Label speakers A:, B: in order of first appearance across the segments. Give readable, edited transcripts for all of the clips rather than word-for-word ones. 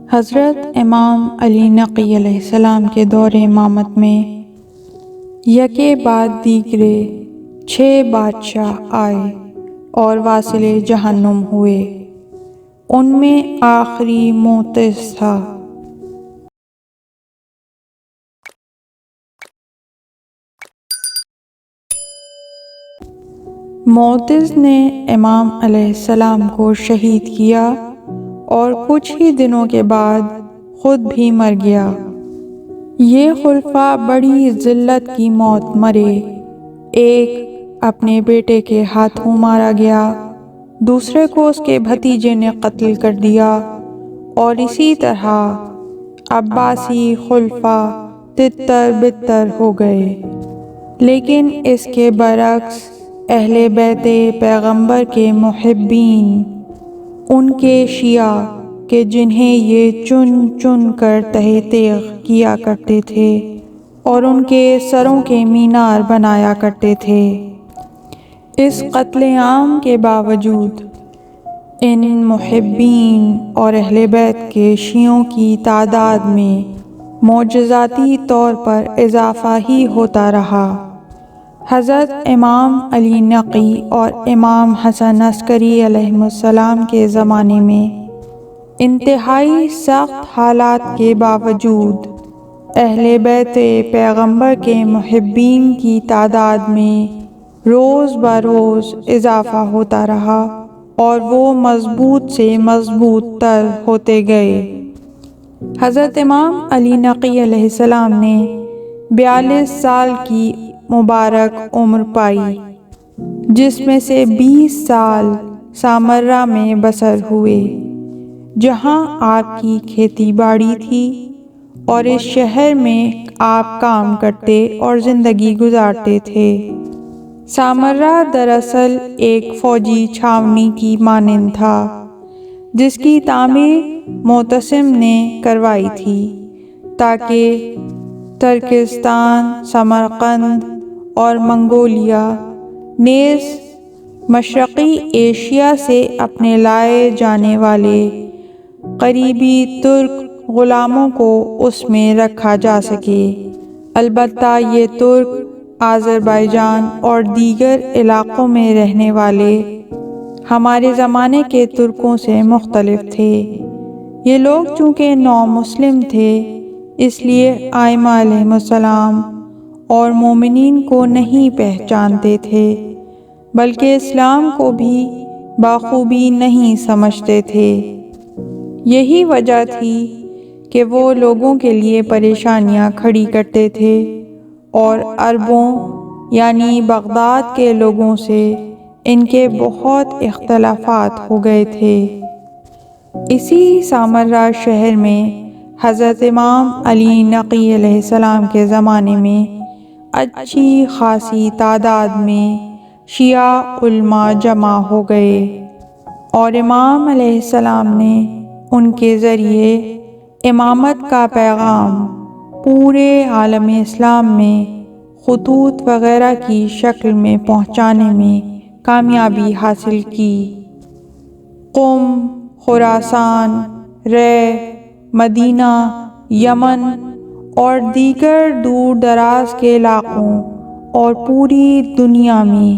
A: حضرت امام علی نقی علیہ السلام کے دور امامت میں یکے بعد دیگرے 6 بادشاہ آئے اور واصل جہنم ہوئے۔ ان میں آخری موتز تھا۔ موتز نے امام علیہ السلام کو شہید کیا اور کچھ ہی دنوں کے بعد خود بھی مر گیا۔ یہ خلفاء بڑی ذلت کی موت مرے۔ ایک اپنے بیٹے کے ہاتھوں مارا گیا، دوسرے کو اس کے بھتیجے نے قتل کر دیا، اور اسی طرح عباسی خلفاء تتر بتر ہو گئے۔ لیکن اس کے برعکس اہل بیت پیغمبر کے محبین، ان کے شیعہ کہ جنہیں یہ چن چن کر تہہ تیغ کیا کرتے تھے اور ان کے سروں کے مینار بنایا کرتے تھے، اس قتل عام کے باوجود ان محبین اور اہل بیت کے شیعوں کی تعداد میں معجزاتی طور پر اضافہ ہی ہوتا رہا۔ حضرت امام علی نقی اور امام حسن عسکری علیہ السلام کے زمانے میں انتہائی سخت حالات کے باوجود اہل بیت پیغمبر کے محبین کی تعداد میں روز بروز اضافہ ہوتا رہا اور وہ مضبوط سے مضبوط تر ہوتے گئے۔ حضرت امام علی نقی علیہ السلام نے 42 سال کی مبارک عمر پائی، جس میں سے 20 سال سامرہ میں بسر ہوئے، جہاں آپ کی کھیتی باڑی تھی، اور اس شہر میں آپ کام کرتے اور زندگی گزارتے تھے۔ سامرہ دراصل ایک فوجی چھاؤنی کی مانند تھا، جس کی تعمیر معتصم نے کروائی تھی تاکہ ترکستان، سمرقند اور منگولیا نیز مشرقی ایشیا سے اپنے لائے جانے والے قریبی ترک غلاموں کو اس میں رکھا جا سکے۔ البتہ یہ ترک آذربائیجان اور دیگر علاقوں میں رہنے والے ہمارے زمانے کے ترکوں سے مختلف تھے۔ یہ لوگ چونکہ نو مسلم تھے، اس لیے ائمہ علیہم السلام اور مومنین کو نہیں پہچانتے تھے، بلکہ اسلام کو بھی بخوبی نہیں سمجھتے تھے۔ یہی وجہ تھی کہ وہ لوگوں کے لیے پریشانیاں کھڑی کرتے تھے اور عربوں یعنی بغداد کے لوگوں سے ان کے بہت اختلافات ہو گئے تھے۔ اسی سامرہ شہر میں حضرت امام علی نقی علیہ السلام کے زمانے میں اچھی خاصی تعداد میں شیعہ علماء جمع ہو گئے، اور امام علیہ السلام نے ان کے ذریعے امامت کا پیغام پورے عالم اسلام میں خطوط وغیرہ کی شکل میں پہنچانے میں کامیابی حاصل کی۔ قم، خراسان، رے، مدینہ، یمن اور دیگر دور دراز کے علاقوں اور پوری دنیا میں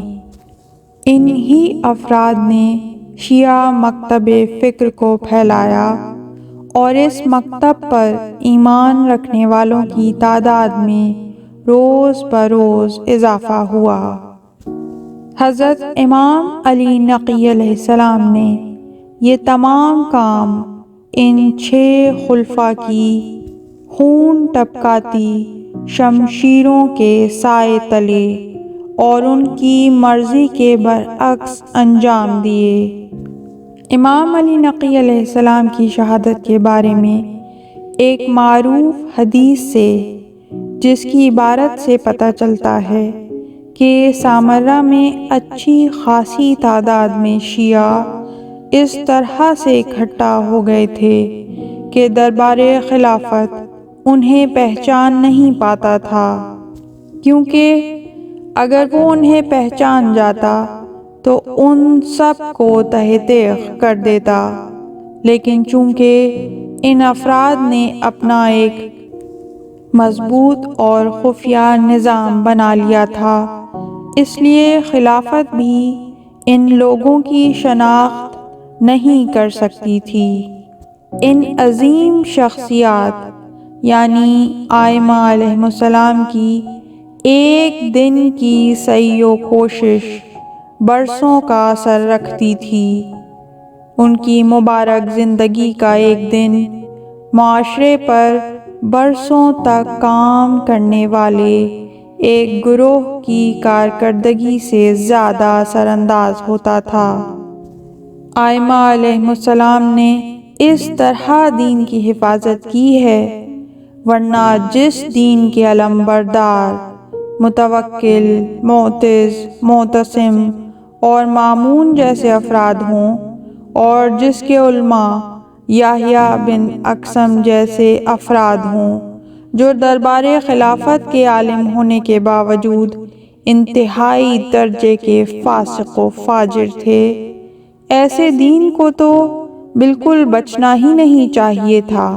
A: انہی افراد نے شیعہ مکتب فکر کو پھیلایا، اور اس مکتب پر ایمان رکھنے والوں کی تعداد میں روز بروز اضافہ ہوا۔ حضرت امام علی نقی علیہ السلام نے یہ تمام کام ان 6 خلفاء کی خون ٹپکاتی شمشیروں کے سائے تلے اور ان کی مرضی کے برعکس انجام دیے۔ امام علی نقی علیہ السلام کی شہادت کے بارے میں ایک معروف حدیث سے، جس کی عبارت سے پتہ چلتا ہے کہ سامرہ میں اچھی خاصی تعداد میں شیعہ اس طرح سے اکٹھا ہو گئے تھے کہ دربار خلافت انہیں پہچان نہیں پاتا تھا، کیونکہ اگر وہ انہیں پہچان جاتا تو ان سب کو تہہ تیغ کر دیتا، لیکن چونکہ ان افراد نے اپنا ایک مضبوط اور خفیہ نظام بنا لیا تھا، اس لیے خلافت بھی ان لوگوں کی شناخت نہیں کر سکتی تھی۔ ان عظیم شخصیات یعنی ائمہ علیہم السلام کی ایک دن کی سعی و کوشش برسوں کا اثر رکھتی تھی۔ ان کی مبارک زندگی کا ایک دن معاشرے پر برسوں تک کام کرنے والے ایک گروہ کی کارکردگی سے زیادہ اثر انداز ہوتا تھا۔ ائمہ علیہم السلام نے اس طرح دین کی حفاظت کی ہے، ورنہ جس دین کے علم بردار، متوکل، معتز، معتصم اور مامون جیسے افراد ہوں، اور جس کے علماء یحییٰ بن اقسم جیسے افراد ہوں جو دربار خلافت کے عالم ہونے کے باوجود انتہائی درجے کے فاسق و فاجر تھے، ایسے دین کو تو بالکل بچنا ہی نہیں چاہیے تھا،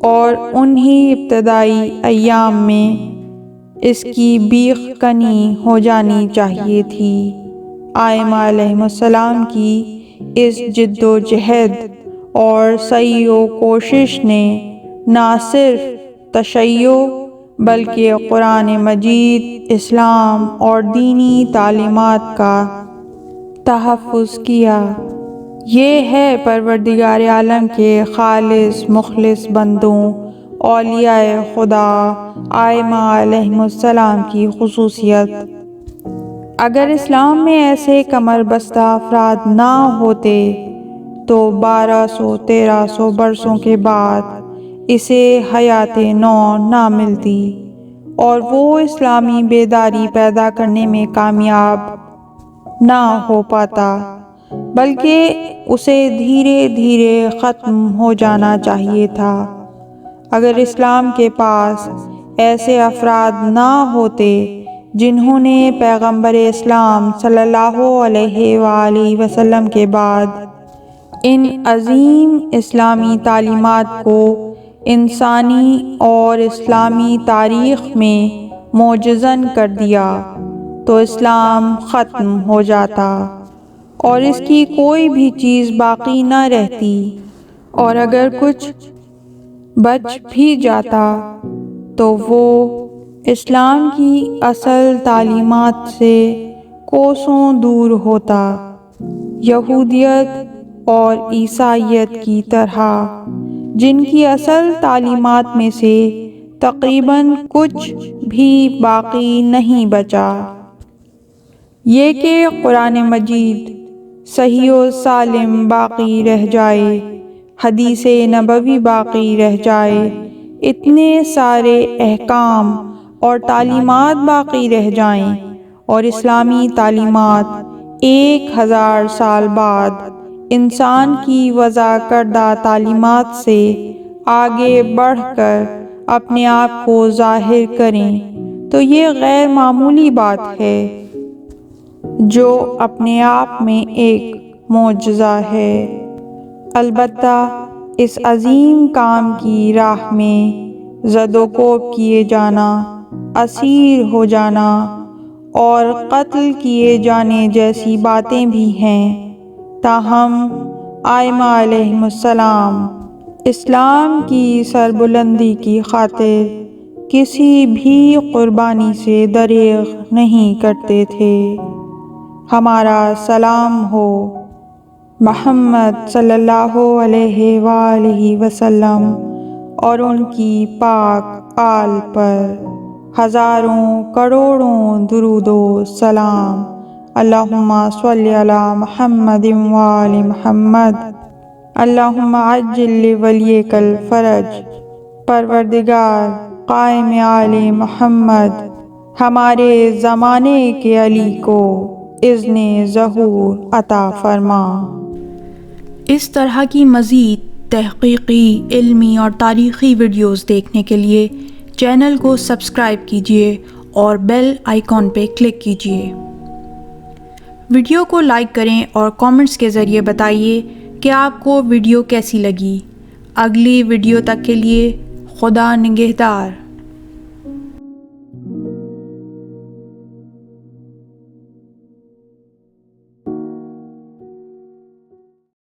A: اور انہی ابتدائی ایام میں اس کی بیخ کنی ہو جانی چاہیے تھی۔ ائمہ علیہم السلام کی اس جد و جہد اور سعی و کوشش نے نہ صرف تشیع بلکہ قرآن مجید، اسلام اور دینی تعلیمات کا تحفظ کیا۔ یہ ہے پروردگار عالم کے خالص مخلص بندوں، اولیاء خدا ائمہ علیہم السلام کی خصوصیت۔ اگر اسلام میں ایسے کمر بستہ افراد نہ ہوتے تو 1200-1300 برسوں کے بعد اسے حیات نو نہ ملتی، اور وہ اسلامی بیداری پیدا کرنے میں کامیاب نہ ہو پاتا، بلکہ اسے دھیرے دھیرے ختم ہو جانا چاہیے تھا۔ اگر اسلام کے پاس ایسے افراد نہ ہوتے جنہوں نے پیغمبر اسلام صلی اللہ علیہ وآلہ وسلم کے بعد ان عظیم اسلامی تعلیمات کو انسانی اور اسلامی تاریخ میں معجزاً کر دیا، تو اسلام ختم ہو جاتا اور اس کی کوئی بھی چیز باقی نہ رہتی، اور اگر کچھ بچ بھی جاتا تو وہ اسلام کی اصل تعلیمات سے کوسوں دور ہوتا، یہودیت اور عیسائیت کی طرح، جن کی اصل تعلیمات میں سے تقریباً کچھ بھی باقی نہیں بچا۔ یہ کہ قرآن مجید صحیح و سالم باقی رہ جائے، حدیث نبوی باقی رہ جائے، اتنے سارے احکام اور تعلیمات باقی رہ جائیں، اور اسلامی تعلیمات 1000 سال بعد انسان کی وضع کردہ تعلیمات سے آگے بڑھ کر اپنے آپ کو ظاہر کریں، تو یہ غیر معمولی بات ہے، جو اپنے آپ میں ایک معجزہ ہے۔ البتہ اس عظیم کام کی راہ میں زد و کوب کیے جانا، اسیر ہو جانا اور قتل کیے جانے جیسی باتیں بھی ہیں، تاہم ائمہ علیہم السلام اسلام کی سربلندی کی خاطر کسی بھی قربانی سے دریغ نہیں کرتے تھے۔ ہمارا سلام ہو محمد صلی اللہ علیہ وآلہ وسلم اور ان کی پاک آل پر ہزاروں کروڑوں درود و سلام۔ اللہم صلی علی محمد وآل محمد، اللہم عجل لولیک الفرج۔ پروردگار قائم آل محمد، ہمارے زمانے کے علی کو اذن ظہور عطا فرما۔
B: اس طرح کی مزید تحقیقی، علمی اور تاریخی ویڈیوز دیکھنے کے لیے چینل کو سبسکرائب کیجیے اور بیل آئیکن پہ کلک کیجیے۔ ویڈیو کو لائک کریں اور کامنٹس کے ذریعے بتائیے کہ آپ کو ویڈیو کیسی لگی۔ اگلی ویڈیو تک کے لیے خدا نگہدار۔